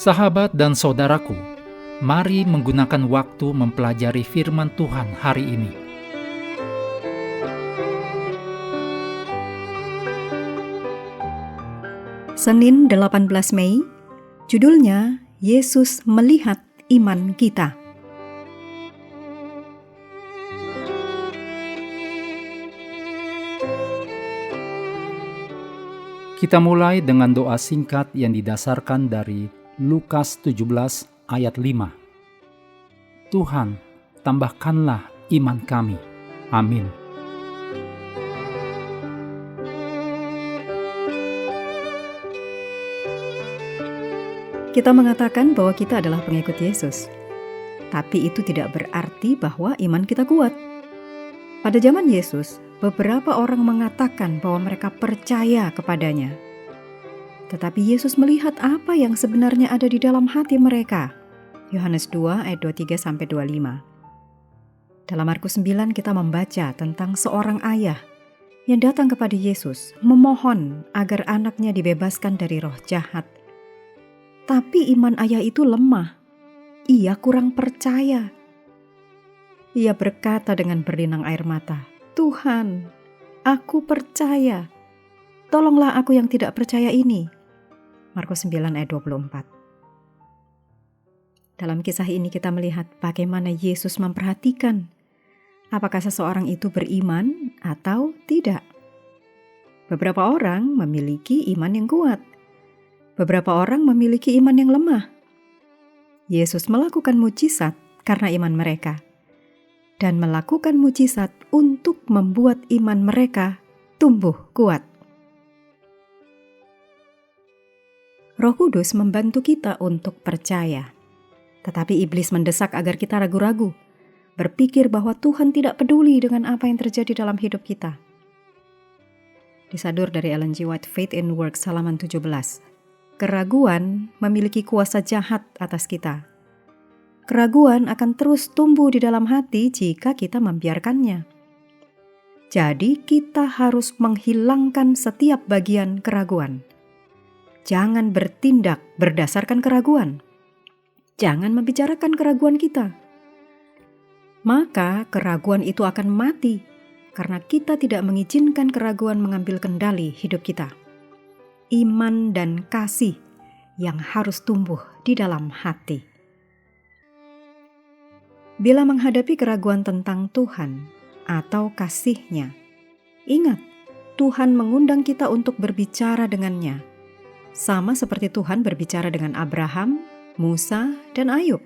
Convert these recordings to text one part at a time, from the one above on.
Sahabat dan saudaraku, mari menggunakan waktu mempelajari firman Tuhan hari ini. Senin 18 Mei, judulnya Yesus Melihat Iman Kita. Kita mulai dengan doa singkat yang didasarkan dari Lukas 17 ayat 5. Tuhan, tambahkanlah iman kami. Amin. Kita mengatakan bahwa kita adalah pengikut Yesus, tapi itu tidak berarti bahwa iman kita kuat. Pada zaman Yesus, beberapa orang mengatakan bahwa mereka percaya kepadanya. Tetapi Yesus melihat apa yang sebenarnya ada di dalam hati mereka. Yohanes 2 ayat 23-25. Dalam Markus 9 kita membaca tentang seorang ayah yang datang kepada Yesus memohon agar anaknya dibebaskan dari roh jahat. Tapi iman ayah itu lemah. Ia kurang percaya. Ia berkata dengan berlinang air mata, "Tuhan, aku percaya. Tolonglah aku yang tidak percaya ini." Markus 9 ayat 24. Dalam kisah ini kita melihat bagaimana Yesus memperhatikan apakah seseorang itu beriman atau tidak. Beberapa orang memiliki iman yang kuat. Beberapa orang memiliki iman yang lemah. Yesus melakukan mujizat karena iman mereka dan melakukan mujizat untuk membuat iman mereka tumbuh kuat. Roh Kudus membantu kita untuk percaya. Tetapi iblis mendesak agar kita ragu-ragu, berpikir bahwa Tuhan tidak peduli dengan apa yang terjadi dalam hidup kita. Disadur dari Ellen G. White, Faith in Works, halaman 17. Keraguan memiliki kuasa jahat atas kita. Keraguan akan terus tumbuh di dalam hati jika kita membiarkannya. Jadi kita harus menghilangkan setiap bagian keraguan. Jangan bertindak berdasarkan keraguan. Jangan membicarakan keraguan kita. Maka keraguan itu akan mati karena kita tidak mengizinkan keraguan mengambil kendali hidup kita. Iman dan kasih yang harus tumbuh di dalam hati. Bila menghadapi keraguan tentang Tuhan atau kasih-Nya, ingat, Tuhan mengundang kita untuk berbicara dengannya, sama seperti Tuhan berbicara dengan Abraham, Musa, dan Ayub.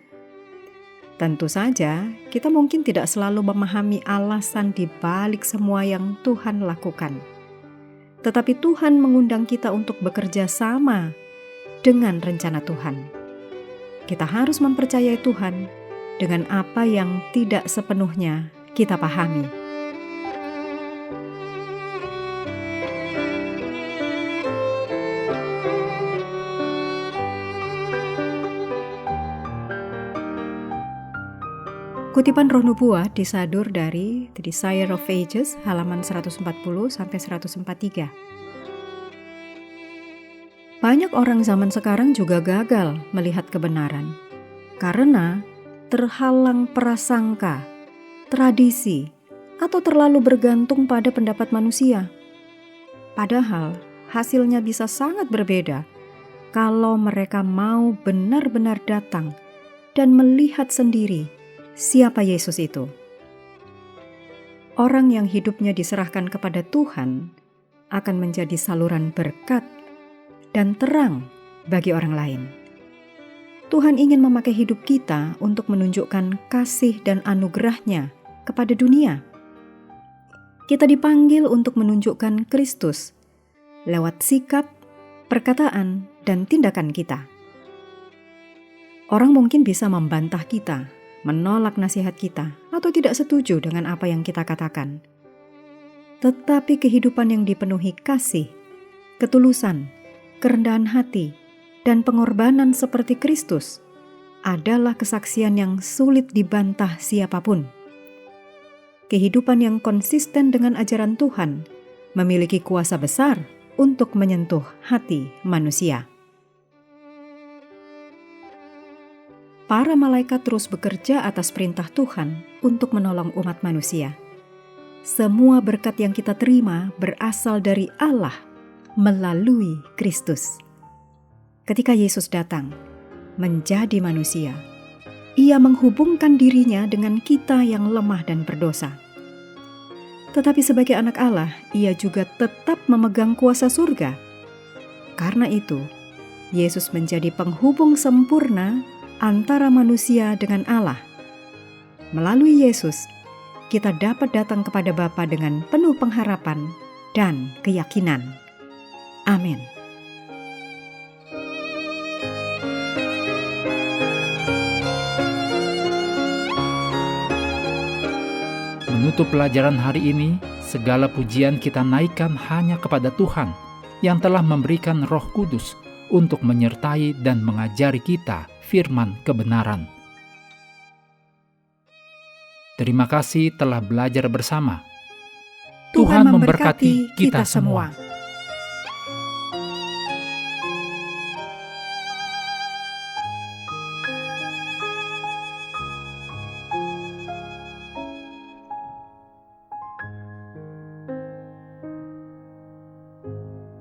Tentu saja, kita mungkin tidak selalu memahami alasan di balik semua yang Tuhan lakukan. Tetapi Tuhan mengundang kita untuk bekerja sama dengan rencana Tuhan. Kita harus mempercayai Tuhan dengan apa yang tidak sepenuhnya kita pahami. Kutipan Roh Nubuat disadur dari The Desire of Ages, halaman 140-143. Banyak orang zaman sekarang juga gagal melihat kebenaran karena terhalang prasangka, tradisi, atau terlalu bergantung pada pendapat manusia. Padahal hasilnya bisa sangat berbeda kalau mereka mau benar-benar datang dan melihat sendiri siapa Yesus itu. Orang yang hidupnya diserahkan kepada Tuhan akan menjadi saluran berkat dan terang bagi orang lain. Tuhan ingin memakai hidup kita untuk menunjukkan kasih dan anugerah-Nya kepada dunia. Kita dipanggil untuk menunjukkan Kristus lewat sikap, perkataan, dan tindakan kita. Orang mungkin bisa membantah kita, menolak nasihat kita, atau tidak setuju dengan apa yang kita katakan. Tetapi kehidupan yang dipenuhi kasih, ketulusan, kerendahan hati, dan pengorbanan seperti Kristus adalah kesaksian yang sulit dibantah siapapun. Kehidupan yang konsisten dengan ajaran Tuhan memiliki kuasa besar untuk menyentuh hati manusia. para malaikat terus bekerja atas perintah Tuhan untuk menolong umat manusia. Semua berkat yang kita terima berasal dari Allah melalui Kristus. Ketika Yesus datang menjadi manusia, Ia menghubungkan dirinya dengan kita yang lemah dan berdosa. Tetapi sebagai anak Allah, Ia juga tetap memegang kuasa surga. Karena itu, Yesus menjadi penghubung sempurna antara manusia dengan Allah. Melalui Yesus, kita dapat datang kepada Bapa dengan penuh pengharapan dan keyakinan. Amin. Menutup pelajaran hari ini, segala pujian kita naikkan hanya kepada Tuhan yang telah memberikan Roh Kudus untuk menyertai dan mengajari kita firman kebenaran. Terima kasih telah belajar bersama. Tuhan memberkati kita semua.